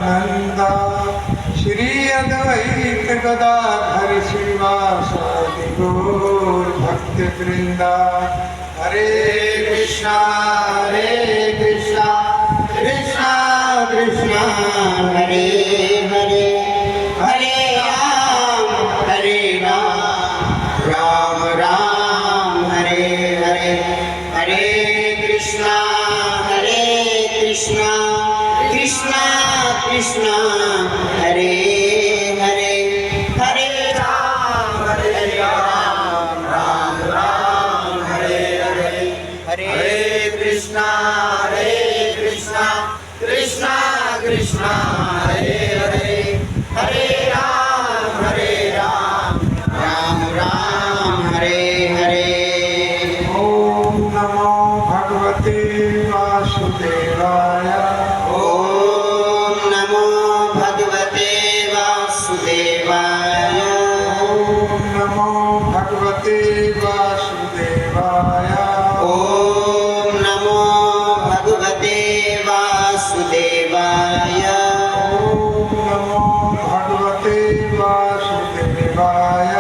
नंदा श्री अद्वैत गदाधर श्रीवासादि गौर भक्त वृंदा। हरे कृष्णा कृष्णा कृष्णा हरे हरे, हरे राम राम राम हरे हरे। हरे कृष्णा कृष्णा कृष्णा हरे हरे, हरे राम राम राम हरे हरे। हरे कृष्णा कृष्णा कृष्णा हरे हरे, हरे राम राम राम हरे हरे। ओम नमो भगवते वासुदेवाय। ओम नमो भगवते वासुदेवाय। ओम नमो भगवते वासुदेवाय। ओम नमो भगवते वासुदेवाय। ओम नमो भगवते वासुदेवाय।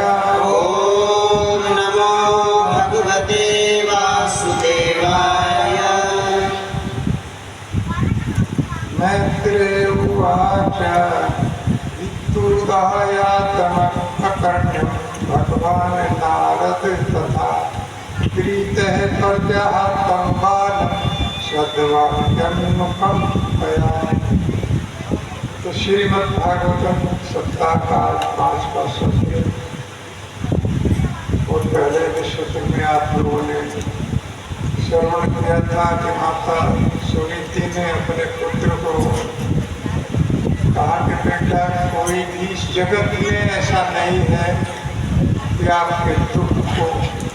ओम नमो भगवते वासुदेवाय। मैत्रेय उवाच विद्युदायातमकर्ण्यं भगवान् नारद तथा प्रीतः प्रजः तं बालं सद्वाक्यनुकम्पया। तो श्रीमद् भागवतम सप्ताह का 5वां सत्र, और पहले के सत्र में आप लोगों ने श्रवण किया था कि माता सुनीति ने अपने पुत्र को कहा कि बेटा कोई भी इस जगत में ऐसा नहीं है कि आपके दुख को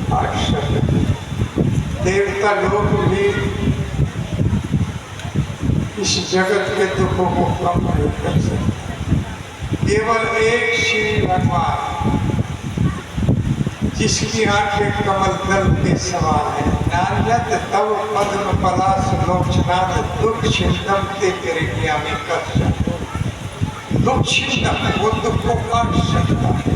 काट सके। देवता लोग भी इस जगत के दुखों को कम नहीं कर सकते। केवल एक श्री भगवान जिसकी आंखें कमल दल के समान है, नान्यत तव पद्म पलाश लोचनाथ दुख छिन्दम ते तेरे ज्ञानी कर सकते। दुख छिन्दम, वो दुख को काट सकता है।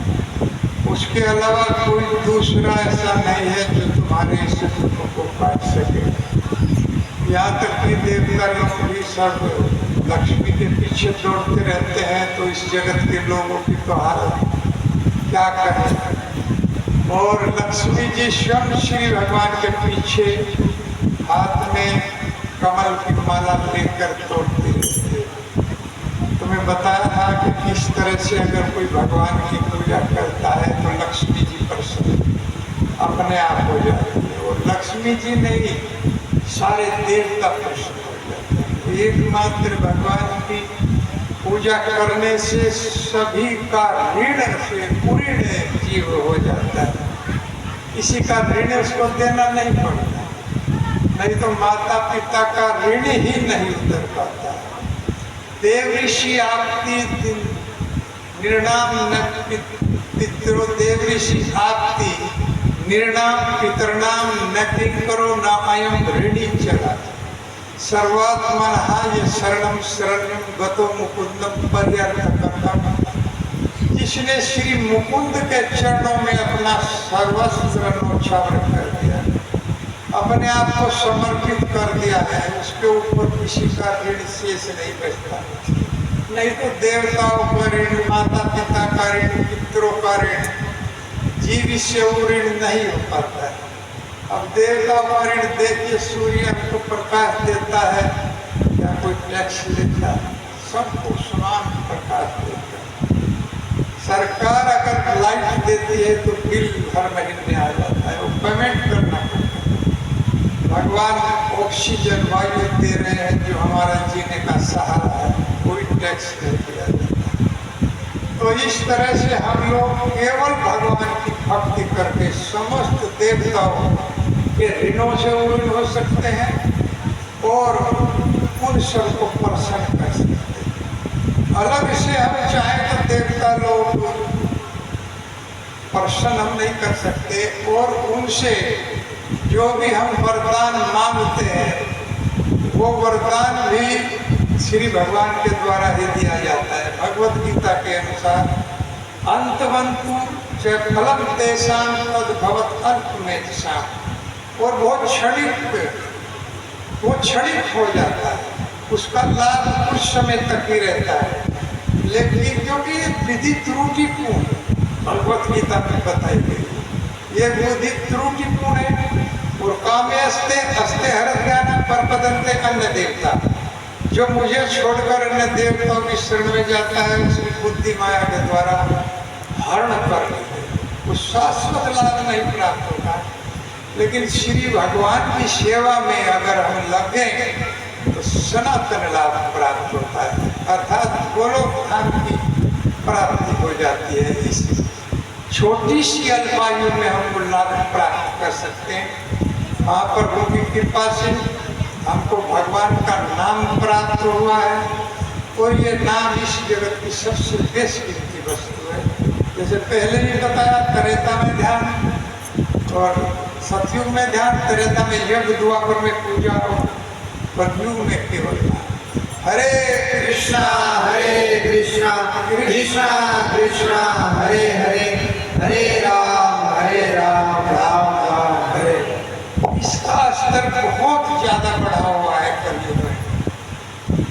उसके अलावा कोई दूसरा ऐसा नहीं है जो तुम्हारे इस दुख को काट सके। यहाँ तक कि देवता लोग भी सब लक्ष्मी के पीछे दौड़ते रहते हैं, तो इस जगत के लोगों की तो हालत क्या करें। और लक्ष्मी जी स्वयं श्री भगवान के पीछे हाथ में कमल की माला लेकर दौड़ती रहती है। तुम्हें बताया था कि किस तरह से अगर कोई भगवान की पूजा करता है तो लक्ष्मी जी प्रसन्न अपने आप हो जाती है। और लक्ष्मी जी नहीं, सारे देवता प्रसन्न हो जाते हैं। एकमात्र भगवान की पूजा करने से सभी का ऋण से पूर्ण जीव हो जाता है। किसी का ऋण उसको देना नहीं पड़ता, नहीं तो माता पिता का ऋण ही नहीं उतर पाता। देव ऋषि आपती निर्णाम न पितरो, देव ऋषि आपती निर्णाम पितरनाम न किंकरो न अयम ऋणी चला। सर्वात्मन ये शरणम शरण्यम गतो मुकुंदम पर्यर्थकम। जिसने श्री मुकुंद के चरणों में अपना सर्वस्व न्योछावर कर दिया, अपने आप को समर्पित कर दिया है, उसके ऊपर किसी का ऋण शेष नहीं बचता। नहीं तो देवताओं का ऋण, माता पिता का ऋण, पितरों का ऋण, जीव से वो ऋण नहीं हो पाता है। अब देवताओं का ऋण देखिए, सूर्य को प्रकाश देता है या कोई टैक्स लेता है, सबको समान प्रकाश देता है। सरकार अगर लाइट देती है तो बिल हर महीने आ जाता है, वो पेमेंट करना पड़ता है। भगवान ऑक्सीजन वायु दे रहे हैं जो हमारा जीने का सहारा है, कोई टैक्स नहीं दिया जाता। तो इस तरह से हम लोग केवल भगवान की भक्ति करके समस्त देवताओं के ऋणों से ऊर्ण हो सकते हैं और उन सबको प्रसन्न कर सकते हैं। अलग से हम चाहें तो देवता लोग प्रसन्न हम नहीं कर सकते, और उनसे जो भी हम वरदान मांगते हैं वो वरदान भी श्री भगवान के द्वारा ही दिया जाता है। भगवत गीता के अनुसार अंतवंतु च फलम तेषां तद्भवत् अल्पमेधसां, और वो क्षणिक हो जाता है, उसका लाभ कुछ समय तक ही रहता है, लेकिन क्योंकि ये विधि त्रुटिपूर्ण भगवत गीता में बताई गई, ये विधि त्रुटिपूर्ण है। और कामे अस्ते हर ज्ञान परपदन्ते अन्य देवता, जो मुझे छोड़कर अन्य देवताओं की शरण में जाता है उसकी बुद्धि माया के द्वारा हरण कर लेते, वो शाश्वत लाभ नहीं प्राप्त होगा। लेकिन श्री भगवान की सेवा में अगर हम लगे तो सनातन लाभ प्राप्त होता है, अर्थात गोलोक धाम की प्राप्ति हो जाती है। इस छोटी सी अल्पायु में हम लाभ प्राप्त कर सकते हैं। महाप्रभु की कृपा से हमको भगवान का नाम प्राप्त हुआ है, और ये नाम इस जगत की सबसे बेशकीमती वस्तु है। जैसे पहले भी बताया, त्रेता में ध्यान और सतयुग में ध्यान, त्रेता में यज्ञ, द्वापर में पूजा और कलयुग में केवल नाम। हरे कृष्णा कृष्णा कृष्णा हरे हरे, हरे राम राम राम हरे। इसका स्तर बहुत ज्यादा बढ़ा हुआ है कलयुग में,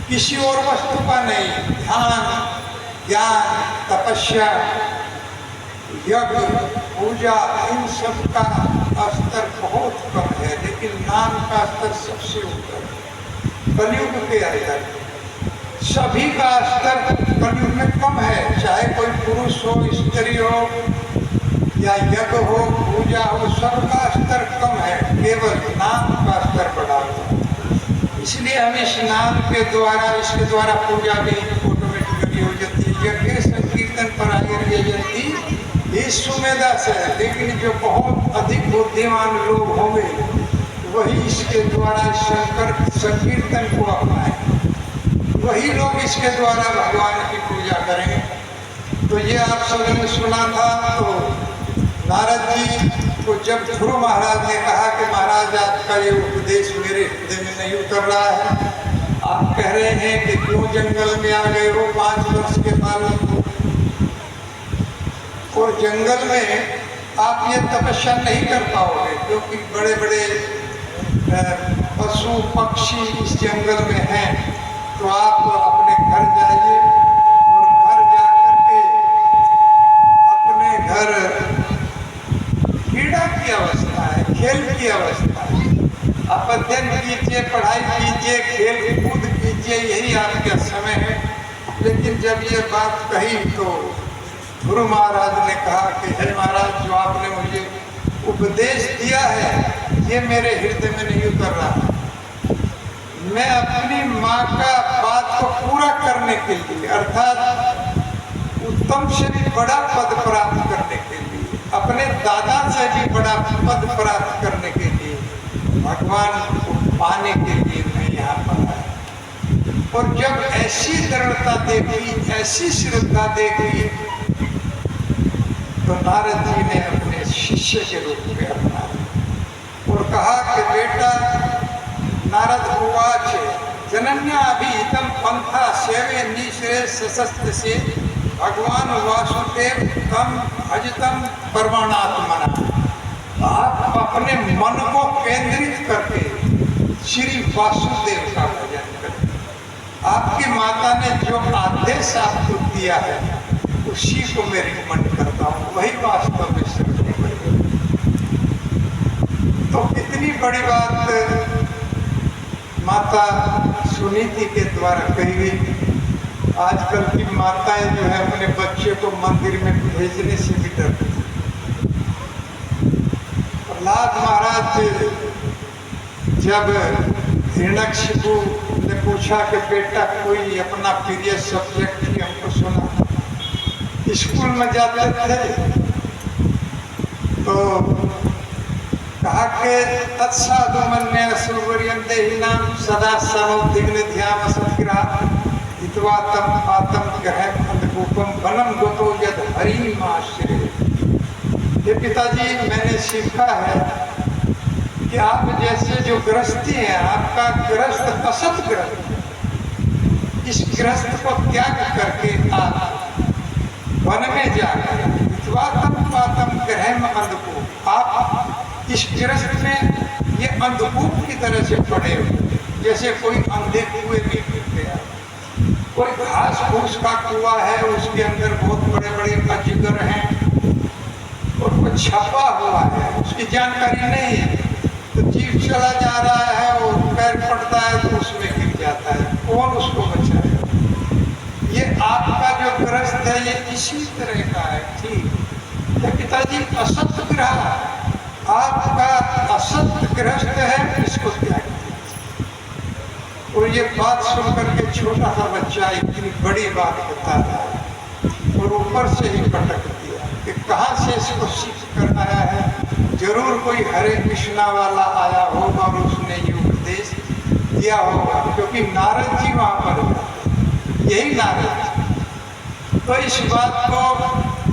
किसी और वस्तु का नहीं। ध्यान, ज्ञान, तपस्या, यज्ञ, पूजा, इन सब का स्तर बहुत कम है, लेकिन नाम का स्तर सबसे ऊपर। कलयुग के अंदर सभी का स्तर कलयुग में कम है, चाहे कोई पुरुष हो, स्त्री हो, या यज्ञ हो, पूजा हो, सबका स्तर कम है, केवल नाम का स्तर बढ़ा हुआ। इसलिए हम इस नाम के द्वारा, इसके द्वारा पूजा भी ऑटोमेटिकली हो जाती है। यज्ञ संकीर्तन पर आयती ये सुमेधा से है, लेकिन जो बहुत अधिक बुद्धिमान लोग होंगे वही इसके द्वारा शंकर संकीर्तन को अपनाएं, वही लोग इसके द्वारा भगवान की पूजा करेंगे। तो ये आप सबने ने सुना था। तो नारद जी को जब ध्रुव महाराज ने कहा कि महाराज आपका ये उपदेश मेरे हृदय में नहीं उतर रहा है, आप कह रहे हैं कि क्यों जंगल में आ गए हो 5 वर्ष के बालक को, और जंगल में आप ये तपस्या नहीं कर पाओगे, क्योंकि बड़े बड़े पशु पक्षी इस जंगल में हैं। तो आप अपने घर जाइए, और घर जाकर के अपने घर क्रीड़ा की अवस्था है, खेल की अवस्था है, आप अध्ययन कीजिए, पढ़ाई कीजिए, खेल कूद कीजिए, यही आपका समय है। लेकिन जब ये बात कही तो गुरु महाराज ने कहा कि हे महाराज, जो आपने मुझे उपदेश दिया है ये मेरे हृदय में नहीं उतर रहा। मैं अपनी माँ का बात को पूरा करने के लिए, अर्थात उत्तम से भी बड़ा पद प्राप्त करने के लिए, अपने दादा से भी बड़ा पद प्राप्त करने के लिए, भगवान को पाने के लिए मैं यहाँ पर आया। और जब ऐसी दृढ़ता देखी, ऐसी श्रद्धा देखी, तो नारद जी ने अपने शिष्य के रूप में अपनाया और कहा कि बेटा नारद उवाच जनन्या अभिहितं पंथा सेवे निश्रे सशस्त्र से भगवान वासुदेव तम भजतम परमात्मना। आप अपने मन को केंद्रित करके श्री वासुदेव का भजन करें। आपकी माता ने जो आदेश आपको दिया है उसी को मैं रिकमेंड करता हूँ, वही वास्तव में सबसे बड़ी। तो कितनी बड़ी बात माता सुनीति के द्वारा कही गई। आजकल की माताएं जो है अपने बच्चे को मंदिर में भेजने से भी डरती हैं। प्रहलाद महाराज जब हिरण्यकशिपु ने पूछा कि बेटा कोई अपना प्रिय सब्जेक्ट ही हमको सुना, स्कूल में जाते थे तो कहा कि तत्साधु मन्य सुवर्यन्ते ही नाम सदा सनोद्विग्न ध्यान सत्ग्रह हित्वा तम आत्म ग्रह अंधकूपम वनम गोतो यद हरि माश्रे। ये पिताजी मैंने सीखा है कि आप जैसे जो गृहस्थी हैं, आपका गृहस्थ असत ग्रस्त, गृहस्थ को त्याग करके आप वन में जाकर पातम ग्रह में अंधकूप, आप इस गृहस्थ में ये अंधकूप की तरह से पड़े हो, जैसे कोई अंधे कुएं में गिर गया। कोई घास फूस का कुआं है, उसके अंदर बहुत बड़े बड़े अजगर हैं और वो छपा हुआ है, उसकी जानकारी नहीं है, तो जीव चला जा रहा है और पैर पड़ता है तो उसमें गिर जाता है, कौन उसको बचाएगा? ये आपका जो गृहस्थ है ये इसी तरह का है। ठीक है पिताजी, असत ग्रह आपका असत गृहस्थ है, इसको त्याग दीजिए। और ये बात सुनकर के छोटा सा बच्चा इतनी बड़ी बात बता रहा है और ऊपर से ही पटक दिया कि कहाँ से इसको सीख कर आया है। जरूर कोई हरे कृष्णा वाला आया होगा और उसने ये उपदेश दिया होगा, क्योंकि नारद जी वहाँ पर होते, यही नारद जी। तो इस बात को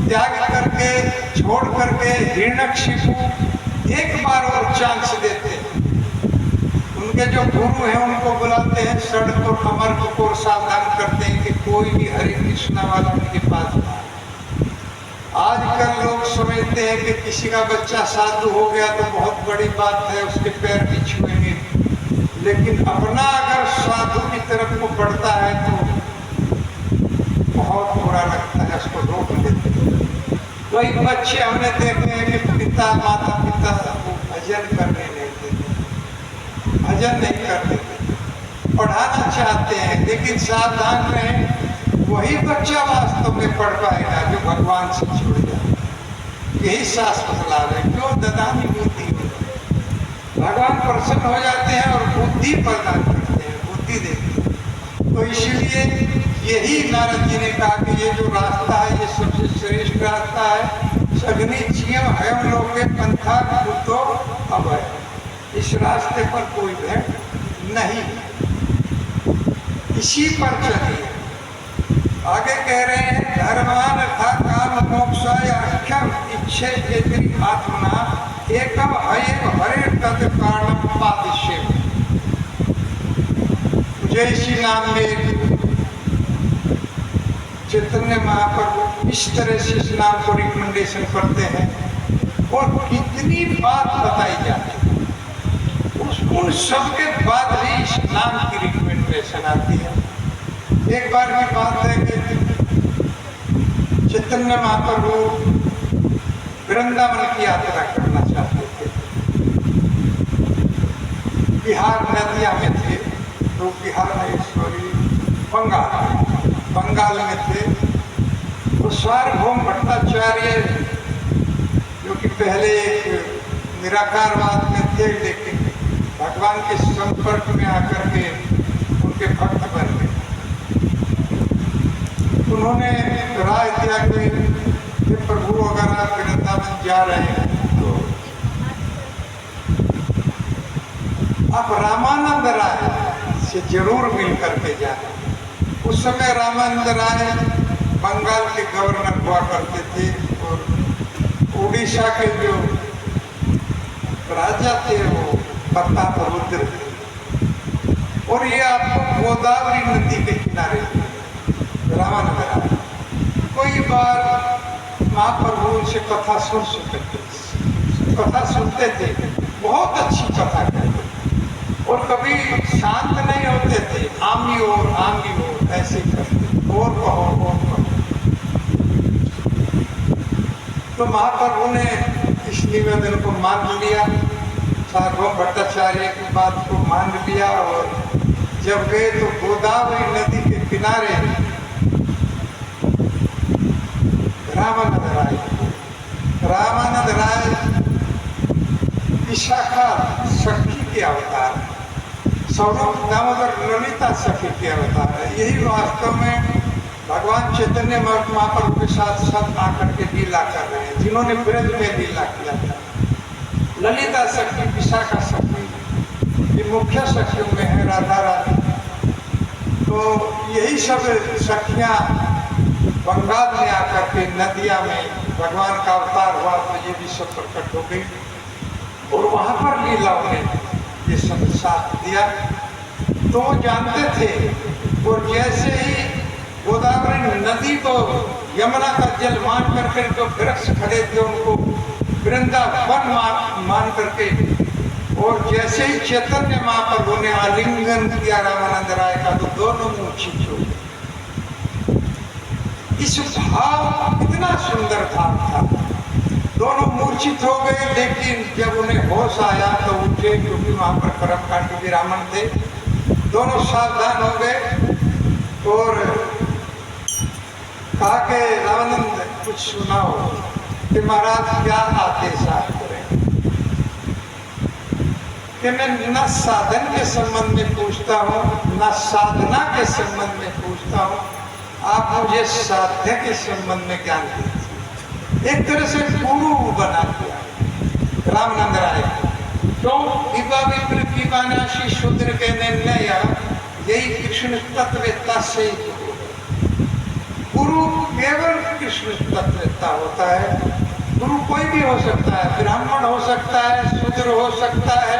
त्याग करके छोड़ करके हिरण्यकशिपु एक बार और चांस देते हैं। उनके जो गुरु हैं उनको बुलाते हैं, सड़क और अमर को सावधान करते हैं कि कोई भी हरे कृष्णा वाला उनके पास ना। आजकल लोग समझते हैं कि किसी का बच्चा साधु हो गया तो बहुत बड़ी बात है, उसके पैर भी छुएंगे, लेकिन अपना अगर साधु की तरफ को बढ़ता है तो बहुत बुरा लगता है, उसको रोक लेते हैं। कई बच्चे हमने देखे हैं कि पिता माता पिता को भजन करने नहीं देते, भजन नहीं कर देते, पढ़ाना चाहते हैं, लेकिन सावधान रहें, वही बच्चा वास्तव में पढ़ पाएगा जो भगवान से जुड़ जाए। यही शास्त्र लाभ है। क्यों? ददामी बुद्धि, भगवान प्रसन्न हो जाते हैं और बुद्धि प्रदान करते हैं, बुद्धि देते हैं। तो इसलिए यही नारद जी ने कहा कि ये जो रास्ता है ये सबसे श्रेष्ठ रास्ता है। सगनी जीव है हम लोग के पंथा तो अब है, इस रास्ते पर कोई भेद नहीं, इसी पर चलिए। आगे कह रहे हैं धर्मान था काम मोक्षाय अक्षम इच्छे यदि आत्मना एकम हरे तद कारणम पादिश्य। जैसी नाम में चैतन्य महाप्रभु इस तरह से इस नाम को रिकमेंडेशन करते हैं और कितनी बात बताई जाती है, उन सब के बाद भी इस नाम की रिकमेंडेशन आती है। एक बार की बात है कि चैतन्य महाप्रभु वृंदावन की यात्रा करना चाहते थे। बिहार नदिया में थे, तो बिहार में सॉरी बंगाल में थे। तो सार्वभौम भट्टाचार्य जो कि पहले एक निराकारवाद में थे, लेकिन भगवान के संपर्क में आकर के उनके भक्त बन गए। उन्होंने राय दिया कि प्रभु अगर आप वृंदावन जा रहे हैं तो आप रामानंद राय से जरूर मिल करके जाना। उस समय रामानंद राय बंगाल के गवर्नर हुआ करते थे और उड़ीसा के जो राजा थे वो प्रतापरुद्र थे। और ये आपको गोदावरी नदी के किनारे रामानंद राय कोई बार महाप्रभु से कथा सुनते थे, बहुत अच्छी कथा कहते और कभी शांत नहीं होते थे, आमी और ऐसे करते और कहो। तो महाप्रभु ने इस निवेदन को मान लिया, सार्वभौम भट्टाचार्य की बात को मान लिया और जब गए तो गोदावरी नदी के किनारे रामानंद राय विशाखा सखी के अवतार, सौरभ दामोदर ललिता सखी के अवतार है। यही वास्तव में भगवान चैतन्य महाप्रभु के साथ सब आकर के लीला कर रहे हैं, जिन्होंने ब्रज में लीला किया था। ललिता सखी, विशाखा सखी, ये मुख्य सखियों में है राधा रानी। तो यही सब सखियां बंगाल में आकर के नदिया में भगवान का अवतार हुआ तो ये भी सब प्रकट हो गई और वहाँ पर लीला ने ये सब साथ दिया। तो वो जानते थे और जैसे ही गोदावरी नदी को यमुना का जल मान करके जो वृक्ष खड़े थे उनको वृंदावन मान करके, और जैसे ही चैतन्य महाप्रभु ने आलिंगन किया रामानंद राय का तो दोनों मूर्छित हो गए। इस भाव कितना सुंदर भाव था। दोनों मूर्छित हो गए, लेकिन जब उन्हें होश आया तो उठे, क्योंकि वहां पर कर्मकांड विरामन थे। दोनों सावधान हो गए और कहा कि रामानंद कुछ सुनाओ कि महाराज क्या आदेश आप करें, कि मैं न साधन के संबंध में पूछता हूँ न साधना के संबंध में पूछता हूँ, आप मुझे साध्य के संबंध में ज्ञान दीजिए। एक तरह से गुरु बना दिया रामानंद राय। क्यों? विवा विप्र विवानाशी शूद्र के निर्णय, यही कृष्ण तत्ववेत्ता से गुरु केवल कृष्ण तत्ववेत्ता होता है। गुरु कोई भी हो सकता है, ब्राह्मण हो सकता है, शूद्र हो सकता है,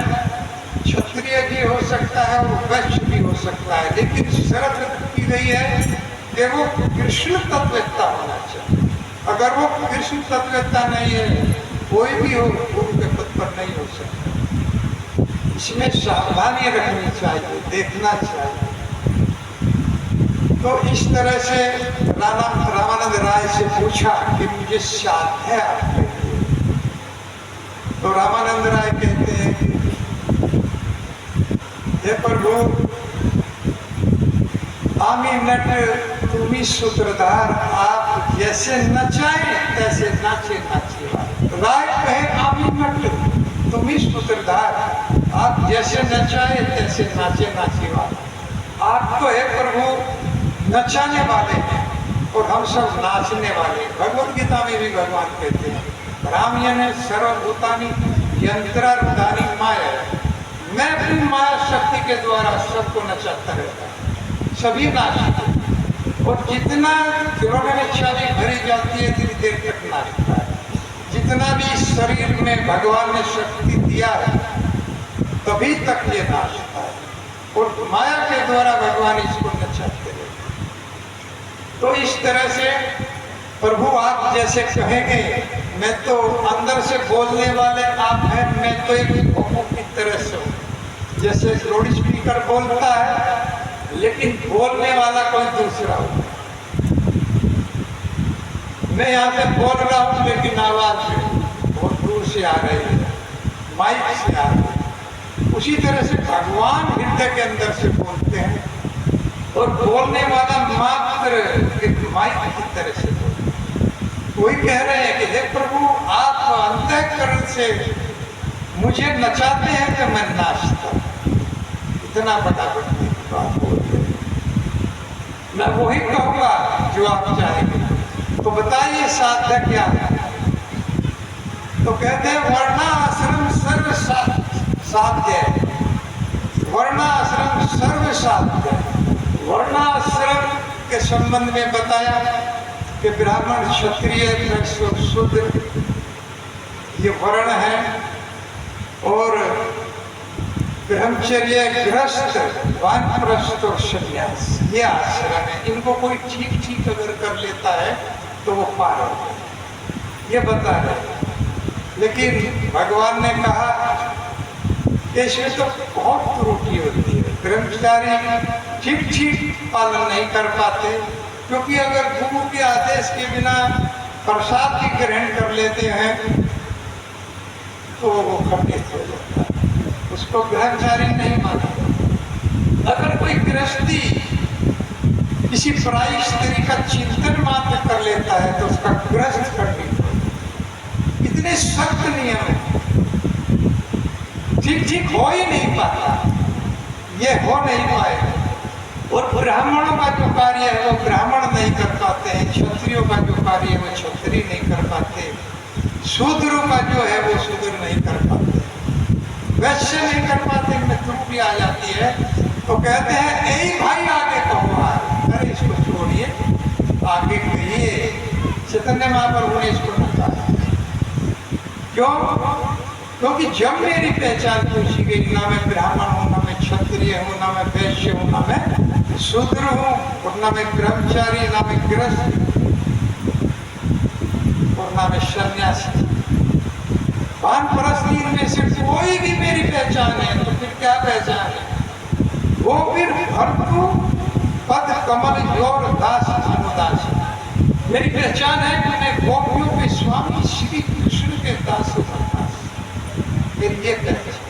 क्षत्रिय भी हो सकता है और वैश्य भी हो सकता है, लेकिन शर्त की गई है कि वो कृष्ण तत्ववेत्ता होना चाहिए। अगर वो कृष्ण तत्ववेत्ता नहीं है, कोई भी हो गुरु के पद पर नहीं हो सकता। इसमें सावधानी रखनी चाहिए, देखना चाहिए। तो इस तरह से रामानंद राय से पूछा कि मुझे साध्य आप कहिए। तो रामानंद राय कहते हैं, हे प्रभु, आमी नट तुम्ही सूत्रधार, आप जैसे नचाए तैसे नाचे नाचे वाले। राय कहे आमी नट तुम्ही सूत्रधार, आप जैसे नचाए तैसे नाचे नाचे वाले। आप तो है प्रभु नचाने वाले हैं और हम सब नाचने वाले। भगवत गीता में भी भगवान कहते हैं, राम यानी सर्वभूतानि यंत्रारूढ़ानि माया, मैं अपनी माया शक्ति के द्वारा सबको नचाता रहता हूँ, सभी नाचते। और जितना दृढ़ इच्छा भी भरी जाती है धीरे देर तक नाचता है। जितना भी शरीर में भगवान ने शक्ति दिया है तभी तक ये नाचता है, और माया के द्वारा भगवान इसको नचाते रहते। तो इस तरह से प्रभु आप जैसे कहेंगे, मैं तो अंदर से बोलने वाले आप हैं, मैं तो एक भोंपू की तरह से हूँ। जैसे लाउड स्पीकर बोलता है लेकिन बोलने वाला कोई दूसरा हो। मैं यहाँ पे बोल रहा हूँ लेकिन आवाज बहुत दूर से आ रही है, माइक से आ रही है। उसी तरह से भगवान हृदय के अंदर से बोलते हैं और बोलने वाला मात्र एक माइक की तरह से बोलते हैं। वही कह रहे हैं कि हे प्रभु, आप अंतःकरण से मुझे नचाते हैं कि मैं नाचता हूँ। इतना बड़ा बात बोलते हैं। मैं वही कहूँगा जो आप चाहेंगे। तो बताइए साध्य क्या है? तो कहते हैं वर्णाश्रम सर्व साध्य, वर्णाश्रम सर्व साध्य। वर्णाश्रम के संबंध में बताया कि ब्राह्मण, क्षत्रिय, वैश्य, शूद्र ये वर्ण है, और ब्रह्मचर्य, गृहस्थ, वानप्रस्थ और संन्यास ये आश्रम है। इनको कोई ठीक ठीक अगर कर लेता है तो वो पार हो जाए, ये बता रहे। लेकिन भगवान ने कहा कि इसमें तो बहुत त्रुटि होती है। ब्रह्मचारी ठीक ठीक पालन नहीं कर पाते, क्योंकि अगर गुरु के आदेश के बिना प्रसाद भी ग्रहण कर लेते हैं तो वो खंडित हो जाता है, उसको ब्रह्मचारी नहीं माना। अगर कोई गृहस्थी किसी पराई स्त्री का चिंतन मात्र कर लेता है तो उसका गृहस्थ खंडित हो। इतने सख्त नियम है, ठीक ठीक हो ही नहीं पाता, ये हो नहीं पाएगा। और ब्राह्मणों का जो कार्य है वो ब्राह्मण नहीं कर पाते हैं, क्षत्रियों का जो कार्य है वो क्षत्रिय नहीं कर पाते, शूद्रों का जो है वो शूद्र नहीं कर पाते, वैश्य नहीं कर पाते, इनमें त्रुटि आ जाती है। तो कहते हैं यही भाई आगे कहो, अरे इसको छोड़िए, आगे कहिए। चैतन्य महाप्रभु ने इसको बताया। क्यों? क्योंकि जब मेरी पहचान पूछी गई, ना मैं ब्राह्मण हूँ, ना मैं क्षत्रिय हूँ, ना मैं वैश्य हूँ, ना मैं शूद्र हूँ और ना मैं ब्रह्मचारी, ना मैं गृहस्थ और ना मैं सन्यासी। वानप्रस्थी में से कोई भी मेरी पहचान है तो फिर क्या पहचान है? वो फिर भर्तु पद कमल योर दास अनुदास। मेरी पहचान है कि मैं गोपियों के स्वामी श्री कृष्ण के दास का दास। मेरी ये पहचान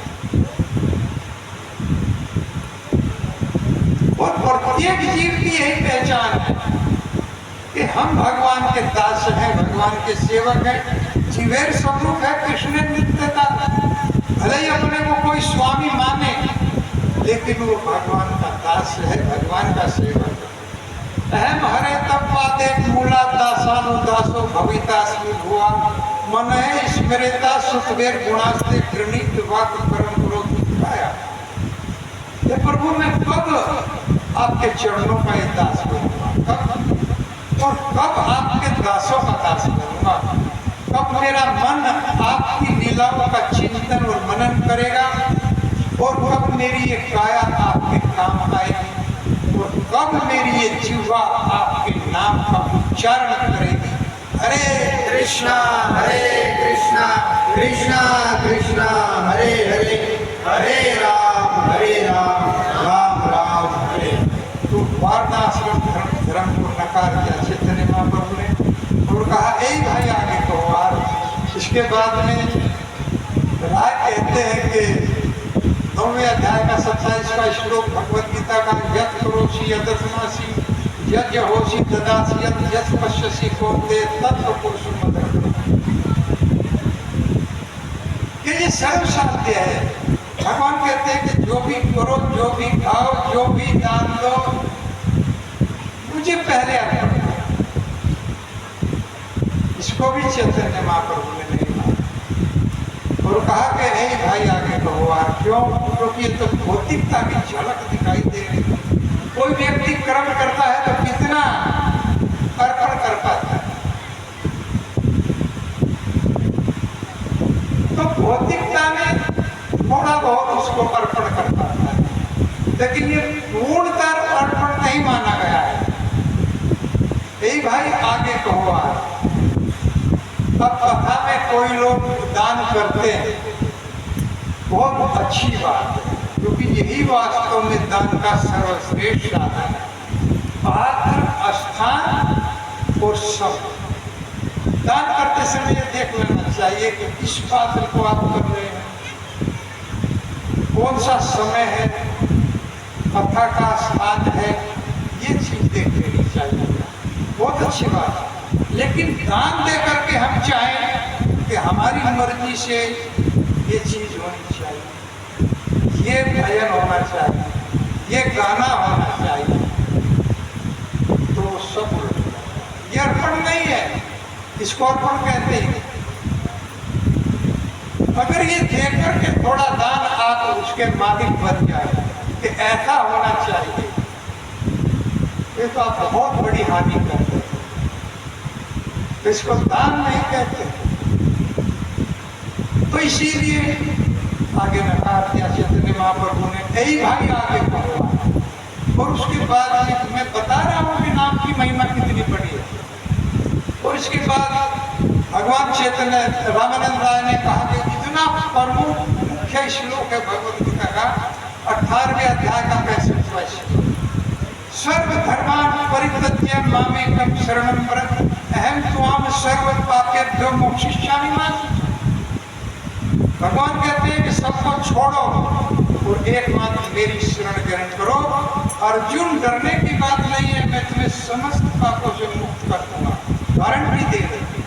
और प्रत्येक जीव की यही पहचान है कि हम भगवान के दास हैं, भगवान के सेवक हैं। जीवेर स्वरूप है कृष्ण नित्यता। भले ही अपने को कोई स्वामी माने लेकिन वो भगवान का दास है, भगवान का सेवक है। अहम हरे तब पादे मूला दासानुदासो भवितास्मि भुवा मन है स्मृता सुतवेर गुणास्ते गृणीत वाक कर्म क्रोध पाया। ये प्रभु मैं कब आपके चरणों का एक दास बनूंगा, कब और कब आपके दासों का दास बनूंगा, कब मेरा मन आपकी लीलाओं का चिंतन और मनन करेगा और कब मेरी ये काया आपके काम आएगी और कब मेरी ये जिह्वा आपके नाम का उच्चारण करेगी। हरे कृष्णा कृष्णा कृष्णा हरे हरे, हरे राम राम राम हरे। तो वार्ताश्रम धर्म को नकार दिया चैतन्य महाप्रभु ने और कहा ए भाई आगे कहो। इसके बाद में राय कहते हैं कि 9वें अध्याय का 27वां श्लोक भगवद गीता का यत् करोषि यदस्मासि यज्ञ होषि ददासि यत् पश्यसि कौन्तेय तत्र पुरुषं मदर्पणम्। ये सर्वसाध्य है। भगवान कहते हैं कि जो भी करो, जो भी खाओ, जो भी दान दो, मुझे पहले अर्पण करो। इसको भी चैतन्य महाप्रभु ने नहीं माना और कहा कि नहीं भाई आगे कहो। क्यों? क्योंकि ये तो भौतिकता की झलक दिखाई दे रही है। कोई व्यक्ति कर्म करता है तो कितना अर्पण कर पाता है, तो भौतिकता में थोड़ा बहुत उसको अर्पण कर पाता है, लेकिन ये पूर्णतः अर्पण नहीं माना गया है। यही भाई आगे कहो। अब कथा में कोई लोग दान करते हैं, बहुत अच्छी बात है, क्योंकि यही वास्तव में दान का सर्वश्रेष्ठ साधन है। पात्र, स्थान और समय। दान करते समय ये देख लेना चाहिए कि किस पात्र को आप कर रहे हैं, कौन सा समय है, कथा का स्थान है, ये चीज देख लेनी चाहिए। बहुत अच्छी बात है। लेकिन दान दे करके हम चाहें कि हमारी मर्जी से ये चीज होनी चाहिए, ये भजन होना चाहिए, ये गाना होना चाहिए, तो सब ये अर्पण नहीं है। इसको अर्पण कहते हैं। अगर ये देख करके थोड़ा दान आप उसके मालिक बन जाए कि ऐसा होना चाहिए, ये तो आप बहुत बड़ी हानि करते हैं। तो इसको दान नहीं कहते। तो इसीलिए आगे नकार दिया चैतन्य महाप्रभु ने, यही भाई आगे कहो। और उसके बाद मैं बता रहा हूँ कि नाम की महिमा कितनी बड़ी है। और इसके बाद भगवान चैतन्य रामानंद राय ने कहा कि इतना प्रमुख मुख्य श्लोक है भगवद गीता का 18वें अध्याय का 65वां श्लोक। सर्व धर्मान परित्यज्य मामेकं शरणं व्रज अहम त्वाम सर्व पापेभ्यो मोक्षयिष्यामि मा। भगवान कहते हैं कि सबको छोड़ो और एकमात्र मेरी शरण ग्रहण करो। अर्जुन डरने की बात नहीं है, मैं तुम्हें समस्त पापों से मुक्त कर दूंगा, गारंटी दे रही,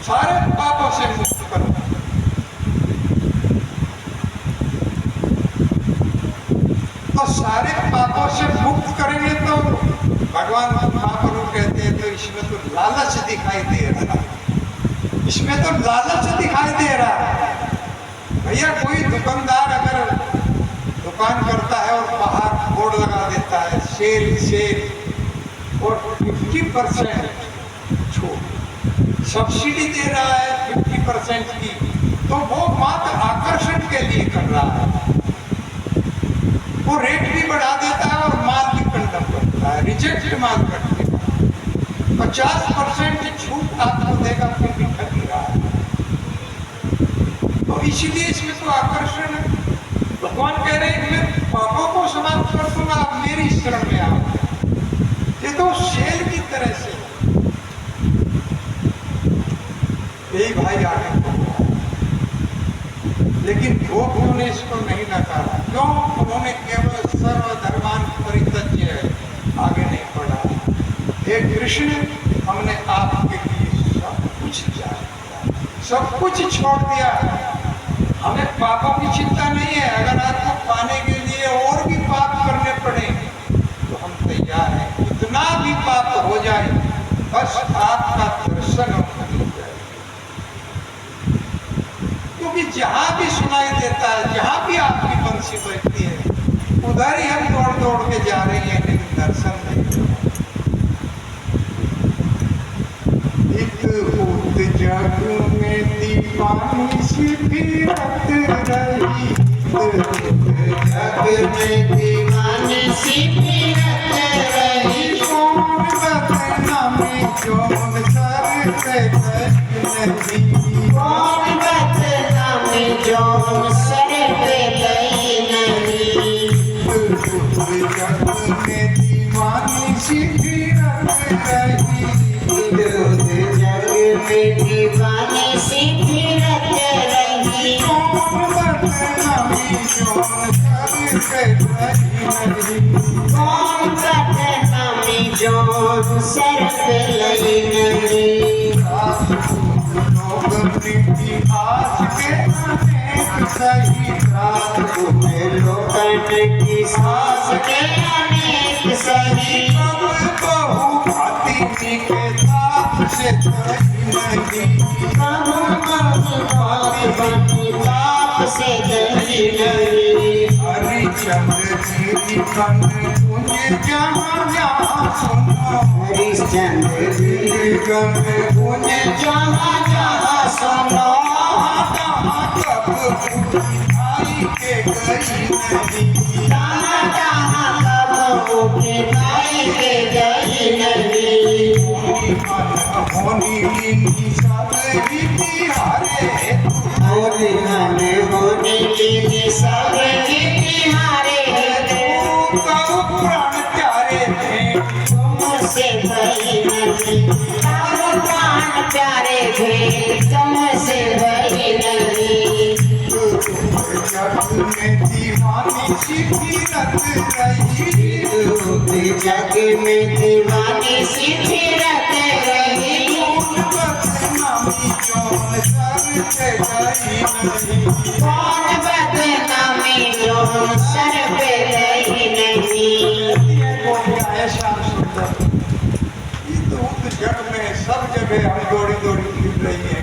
सारे पापों से मुक्त करूंगा। तो सारे पापों से मुक्त करेंगे तो भगवान महाप्रभु कहते हैं तो इसमें तो लालच दिखाई दे रहा है, इसमें तो लालच दिखाई दे रहा है। भैया कोई दुकानदार अगर दुकान करता है और बाहर बोर्ड लगा देता है सेल और 50% छूट सब्सिडी दे रहा है 50% की, तो वो मात्र आकर्षण के लिए कर रहा है। वो रेट भी बढ़ा देता है और माल रहा है, रिजेक्ट माल करते 50% छूट आपको देगा, फिर भी ठगी रहा है। तो इसीलिए इसमें तो आकर्षण है। भगवान कह रहे हैं मैं पापों को समाप्त कर दूंगा, आप मेरी शरण में आओ। ये तो शेर की तरह से यही भाई आगे को, लेकिन गोपियों ने इसको नहीं नकारा। क्यों? उन्होंने केवल सर्वधर्मान परित्यज्य आगे नहीं बढ़ा। हे कृष्ण, हमने आपके लिए सब कुछ त्याग दिया, सब कुछ छोड़ दिया। हमें पापों की चिंता नहीं है। अगर आपको पाने के लिए और भी पाप करने पड़े तो हम तैयार हैं। इतना भी पाप हो जाए, बस आपका दर्शन हम मिल जाए। क्योंकि जहां भी सुनाई देता है, जहां भी आपकी बंसी बजती है, उधर ही हम दौड़ दौड़ के जा रहे हैं, लेकिन दर्शन नहीं। जग में दीवानी सी फिरत रही, जग में दीवानी सी फिरत रही, कौन बदनामी जोन सर पे नहीं, कौन बदनामी जोन सर पे नहीं। जग में दीवानी सी फिरत रही, दीवानी सी फिरत रही, कौन बदनामी जोन सर पे नहीं, कौन बदनामी जोन सर पे नहीं। लोग प्रीति आस के अनेक सही, लोगन की सास के अनेक सही, बहु भांति के ताप से नहीं, ताप से नहीं। हरिश्चंद्र जी बन कुंज जहाँ जहाँ सुनो, हरिश्चंद्र जी बन कुंज जहाँ जहाँ सुनो, कब आई के गई नहीं, जहाँ जहाँ कब आई के गई नहीं। होनी लीनी सब बिहारे, होनी हने होनी लीनी सब बिहारे, तो प्राण प्यारे थे तुमसे भई नहीं, प्राण प्यारे थे तुमसे भई नहीं। जग में दीवानी सी फिरत रही, जग में दीवानी सी फिरत रही, कौन बदनामी जोन सर पे गई नहीं, कौन बदनामी जोन सर पे गई नहीं। ऐसा सुंदर जग में सब जगह हम दौड़ी दौड़ी फिर रही है।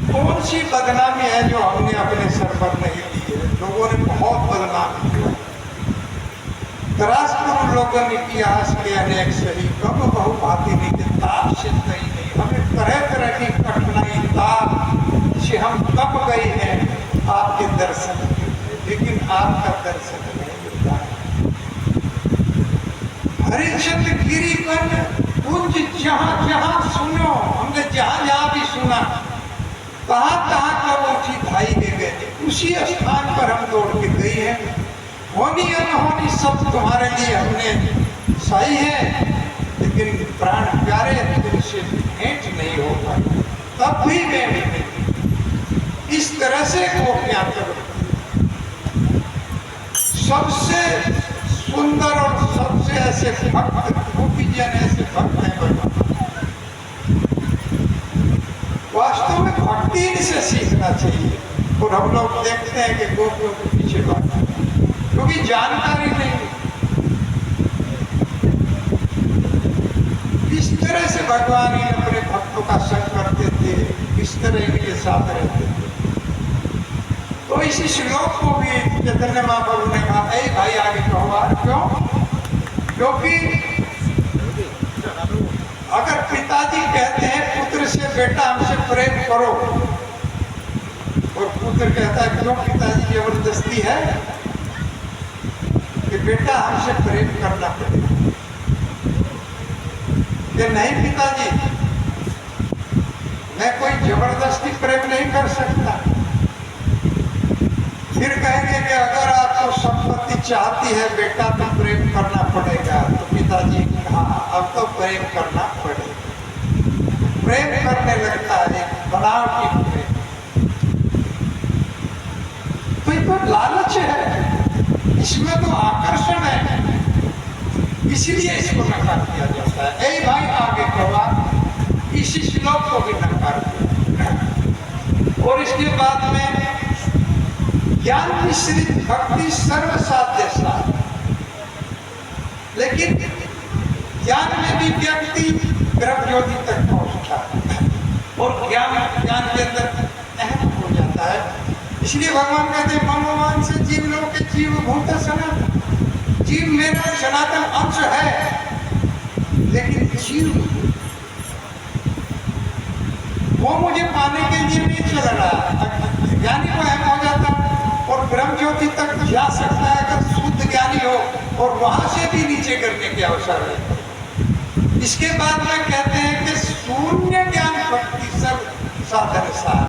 कौन सी बदनामी है जो हमने अपने सर पर नहीं ली है? लोगों ने बहुत बदनामी किया। त्रासपुर लोगों ने इतिहास के अनेक सही, कब बहु भांति नहीं, ताप से नहीं। हमें तरह तरह की कठिनाई ताप से हम कब गए हैं आपके दर्शन, लेकिन आपका दर्शन नहीं मिलता है। हरिश्चंद्र गिरी बन कुंज जहाँ जहाँ सुनो, हमने जहाँ जहाँ भी सुना, कहाँ कहाँ कब उठी धाई दे गए, उसी स्थान पर हम दौड़ के गई हैं। होनी अनहोनी सब तुम्हारे लिए हमने सही है, लेकिन प्राण प्यारे तुमसे भेंट नहीं हो पाई, तब भी मैं नहीं। इस तरह से गोपियां करो। सबसे सुंदर और सबसे ऐसे भक्त गोपी जन ऐसे भक्त हैं भगवान। वास्तव में भक्ति इनसे सीखना चाहिए। और हम लोग देखते हैं कि गोपियों के पीछे भागते हैं क्योंकि जानकारी नहीं। किस तरह से भगवान इन अपने भक्तों का संग करते थे, किस तरह इनके साथ रहते थे। तो इस श्लोक को भी चैतन्य महाप्रभु ने कहा, ऐ भाई आगे कहो। क्यों? क्योंकि अगर पिताजी कहते हैं पुत्र से बेटा हमसे प्रेम करो, और पुत्र कहता है क्यों पिताजी जबरदस्ती है, कि बेटा हमसे प्रेम करना पड़ेगा। कि नहीं पिताजी, मैं कोई जबरदस्ती प्रेम नहीं कर सकता। फिर कहेंगे कि अगर आपको संपत्ति चाहती है बेटा तो प्रेम करना पड़ेगा। तो पिताजी हाँ, अब तो प्रेम करना पड़ेगा। प्रेम करने लगता है, बनावटी प्रेम। तो ये तो लालच है, इसमें तो आकर्षण है, इसलिए इसको नकार दिया जाता है। ए भाई आगे कहा, इसी श्लोक को भी नकार दिया। और इसके बाद में ज्ञान मिश्रित भक्ति सर्व साध्य साध। लेकिन ज्ञान में भी व्यक्ति ब्रह्म ज्योति तक पहुंचता है और ज्ञान के अंदर अहम हो जाता है। इसलिए भगवान कहते हैं मनोमान से जीव लोग के जीव भूत सनातन। जीव मेरा सनातन अंश है, लेकिन जीव वो मुझे पाने के लिए नहीं चल रहा। ज्ञानी को अहम हो जाता है और ब्रह्म ज्योति तक जा सकता है अगर शुद्ध ज्ञानी हो, और वहां से भी नीचे करने के अवसर है। इसके बाद में कहते हैं कि शून्य ज्ञान भक्ति सब साधन साध।